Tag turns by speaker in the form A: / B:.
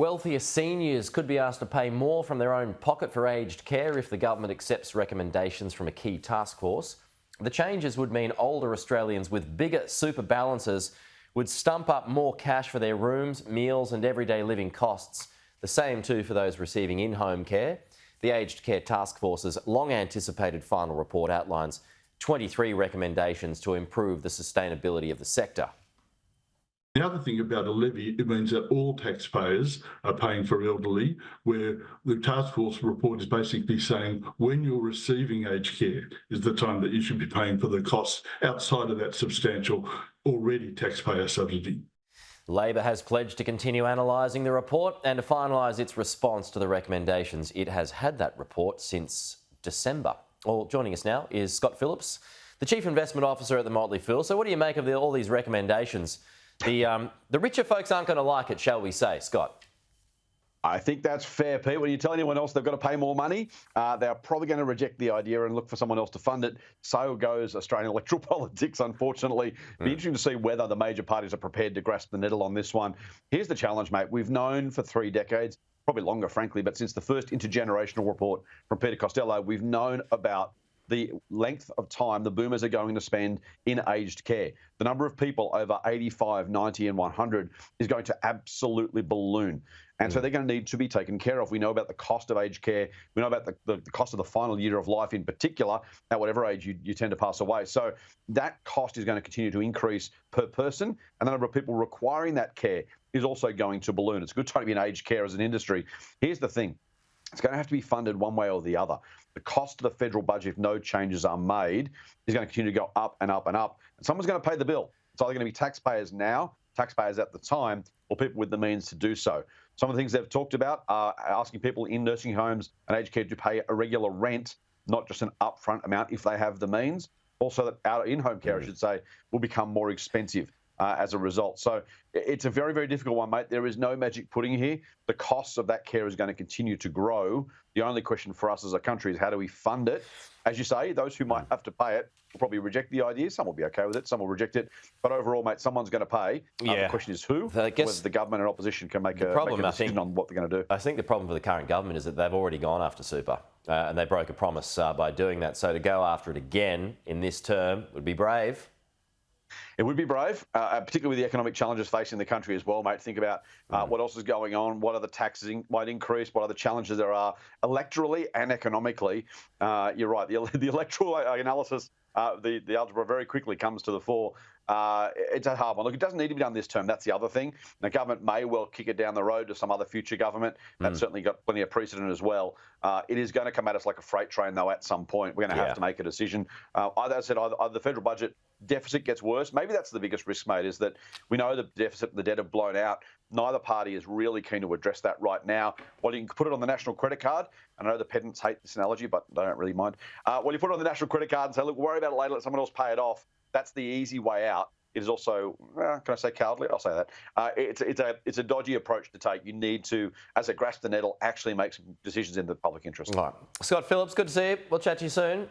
A: Wealthier seniors could be asked to pay more from their own pocket for aged care if the government accepts recommendations from a key task force. The changes would mean older Australians with bigger super balances would stump up more cash for their rooms, meals and everyday living costs. The same too for those receiving in-home care. The Aged Care Taskforce's long-anticipated final report outlines 23 recommendations to improve the sustainability of the sector.
B: The other thing about a levy, it means that all taxpayers are paying for elderly, where the task force report is basically saying when you're receiving aged care is the time that you should be paying for the costs outside of that substantial already taxpayer subsidy.
A: Labor has pledged to continue analysing the report and to finalise its response to the recommendations. It has had that report since December. Well, joining us now is Scott Phillips, the Chief Investment Officer at the Motley. Phil, so what do you make of all these recommendations? The richer folks aren't going to like it, shall we say, Scott?
C: I think that's fair, Pete. When you tell anyone else they've got to pay more money, they're probably going to reject the idea and look for someone else to fund it. So goes Australian electoral politics, unfortunately. It'll be interesting to see whether the major parties are prepared to grasp the nettle on this one. Here's the challenge, mate. We've known for 3 decades, probably longer, frankly, but since the first intergenerational report from Peter Costello, we've known about the length of time the boomers are going to spend in aged care. The number of people over 85, 90 and 100 is going to absolutely balloon. And so they're going to need to be taken care of. We know about the cost of aged care. We know about the cost of the final year of life in particular, at whatever age you tend to pass away. So that cost is going to continue to increase per person, and the number of people requiring that care is also going to balloon. It's a good time to be in aged care as an industry. Here's the thing. It's going to have to be funded one way or the other. The cost of the federal budget, if no changes are made, is going to continue to go up and up and up. And someone's going to pay the bill. It's either going to be taxpayers now, taxpayers at the time, or people with the means to do so. Some of the things they've talked about are asking people in nursing homes and aged care to pay a regular rent, not just an upfront amount if they have the means. Also, that our in-home care, I should say, will become more expensive as a result. So it's a very, very difficult one, mate. There is no magic pudding here. The costs of that care is going to continue to grow. The only question for us as a country is how do we fund it? As you say, those who might have to pay it will probably reject the idea. Some will be okay with it. Some will reject it. But overall, mate, someone's going to pay. The question is who?
A: I guess
C: whether the government and opposition can make a decision on what they're going to do.
A: I think the problem for the current government is that they've already gone after super and they broke a promise by doing that. So to go after it again in this term would be brave.
C: It would be brave, particularly with the economic challenges facing the country as well, mate. Think about what else is going on, what other taxes might increase, what other challenges there are electorally and economically. You're right, the electoral analysis, the algebra very quickly comes to the fore. It's a hard one. Look, it doesn't need to be done this term. That's the other thing. The government may well kick it down the road to some other future government. That's certainly got plenty of precedent as well. It is going to come at us like a freight train, though, at some point. We're going to have to make a decision. Either, as I said, either the federal budget deficit gets worse. Maybe that's the biggest risk, mate, is that we know the deficit and the debt have blown out. Neither party is really keen to address that right now. Well, you can put it on the national credit card. I know the pedants hate this analogy, but they don't really mind. Well, you put it on the national credit card and say, look, worry about it later, let someone else pay it off. That's the easy way out. It is also, can I say cowardly? I'll say that. It's a dodgy approach to take. You need to, as a grasp the nettle, actually make some decisions in the public interest.
A: All right. Scott Phillips, good to see you. We'll chat to you soon.